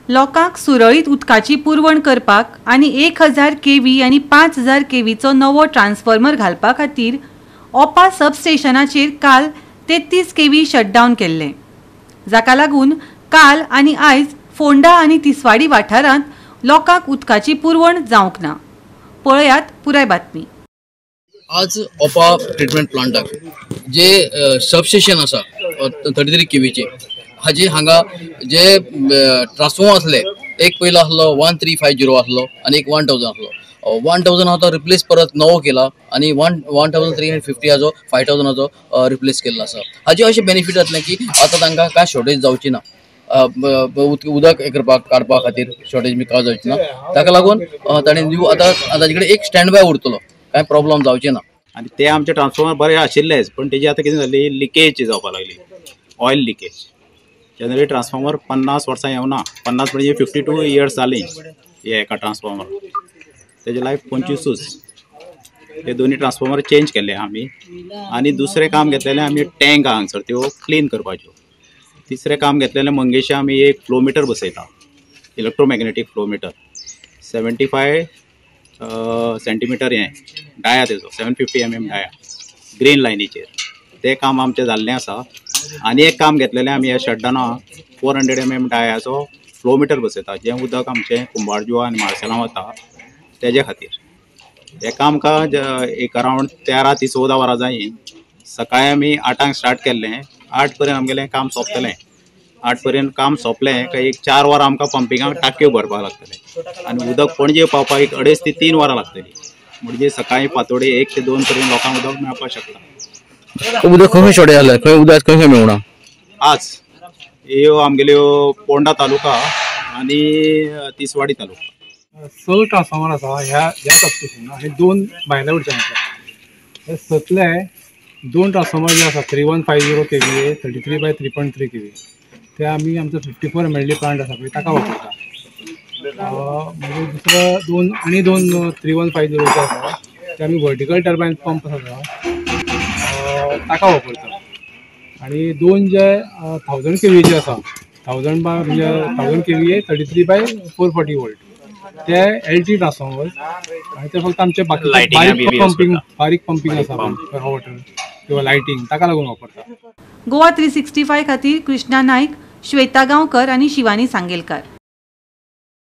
लोकांक सुरळीत उदकाची पुरवण करपाक आनी 1000 kV आनी 5000 kVचो नवो ट्रान्सफॉर्मर घालपा खातीर ओपा सबस्टेशनाचेर काल 33 kV शटडावन केल्ले, जाका लागून काल आनी आयज फोंडा आनी तिसवाडी वाठारांत लोकांक उदकाची पुरवण जावंक ना। पळयात पुराय बातमी। आज ओपा ट्रिटमेंट प्लांटाक जे सबस्टेशन आसा 33 kVचे हाजे हांगा जे ट्रान्सफॉर्मर आसले, एक पयलो आसलो 1350 आसलो आनी एक 1000 आसलो। 1000 हांव तो रिप्लेस परत नवो केला आनी 1350 हाजो 5000 हाजो रिप्लेस केल्लो आसा। हाजे अशें बेनिफीट जातलें की आतां तांकां काय शॉर्टेज जावची ना, उदक करपाक काडपा खातीर शॉर्टेज बी कांय जावची ना। ताका लागून ताणें न्यू आतां ताजे कडेन एक स्टँड बाय उरतलो, कांय प्रॉब्लम जावचे ना। आनी ते आमचे ट्रान्सफॉर्मर बरें आशिल्लेच, पण तेजी आतां कितें जाली, लिकेज जावपाक लागली, ऑयल लिकेज। जनरली ट्रान्सफॉर्मर 50 वर्सां येवना, 50 म्हणजे 52 इयर्स जालीं हे एका ट्रान्सफॉर्मर, तेजे लायफ 25च। हे दोन्ही ट्रान्सफॉर्मर चेंज केले आमी आनी दुसरें काम घेतलेलें आमी टँक हांगासर त्यो क्लीन करपाच्यो। तिसरें काम घेतलेलें मंगेशा आमी एक फ्लोमिटर बसयता, इलेक्ट्रोमॅग्नेटीक फ्लोमिटर 75 सेंटीमीटर हें डाया, तेजो 750 mm डाया ग्रीन लायनीचेर। ते काम आमचें जाल्लें आसा। आनी एक काम घेतलेलें आमी ह्या शटडावनाक 400 mm डायाचो फ्लोमिटर बसयता, जें उदक आमचें कुंभारजुवा आनी मार्सेलां वता तेजे खातीर। हेका आमकां एक अरावंड 13 ते 14 वरां जायी। सकाळीं आमी 8 स्टार्ट केल्लें, 8 पर्यंत आमगेलें काम सोंपतलें। 8 पर्यंत काम सोंपलें काय एक 4 वरां आमकां पंपिंगाक टाकयो भरपाक लागतले आनी उदक पणजे पावपाक एक 2.5 ते 3 वरां लागतलीं। म्हणजे सकाळीं फांतोडेर 1 ते 2 पर्यंत लोकांक उदक मेळपाक शकता। उदक खंय शॉर्टेज जालें, खंय उदक खंय मेळना आज ह्यो आमगेल्यो पोंडा तालुका आनी तिसवाडी तालुका। 6 ट्रान्सफॉर्मर आसा ह्या सबस्टेशनाक आनी 2 भायल्या वयच्यान आसा। हे सतले 2 ट्रान्सफॉर्मर जे आसा 3150 kVA 33/3.3 kV ते आमी आमचो 54 mLD प्लांट आसा पळय ताका वापरता। म्हणजे दुसरो 2 3150 जे आसा ते आमी वर्टिकल टर्बायन पंप आसा ताका वापरता। आनी 2 जे 1000 kV जे आसा 1000 म्हणजे 1000 kVA 33/440 volt ते LT ट्रान्सफॉर्मर आनी ते फक्त आमचे बारीक पंपिंग आसा वॉटर किंवा लायटिंग ताका लागून वापरता। गोवा 365 खातीर कृष्णा नायक, श्वेता गांवकर आनी शिवानी सांगेलकार।